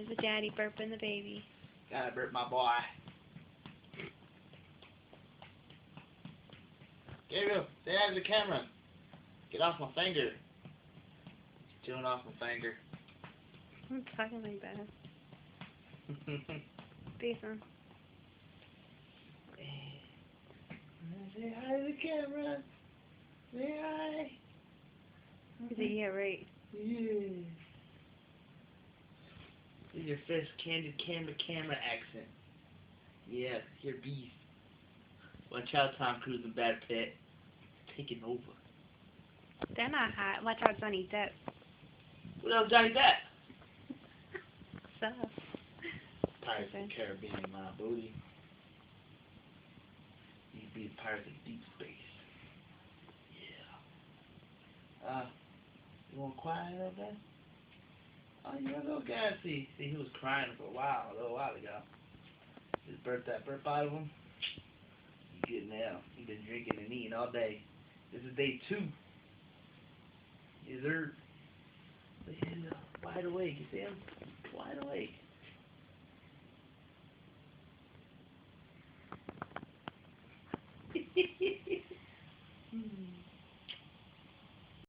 There's the daddy burping the baby. Gotta burp my boy. Gabriel, stay out of the camera. Get off my finger. He's chewing off my finger. I'm talking like that. Decent. Say hi to the camera. Say hi. He said, yeah, right. Yeah. This is your first candid camera accent. Yeah, you're a beast. Watch out, Tom Cruise and Brad Pitt. Taking over. They're not hot. Watch out, Johnny Depp. What else Johnny Depp? So. Pirates of the Caribbean, my booty. You be the Pirates of Deep Space. Yeah. You want quiet a little bit? Oh, you're a little gassy. See, he was crying for a little while ago. Just burped that burp out of him. You good now. You've been drinking and eating all day. This is day 2. Is there? Wide awake. You see him? Wide awake.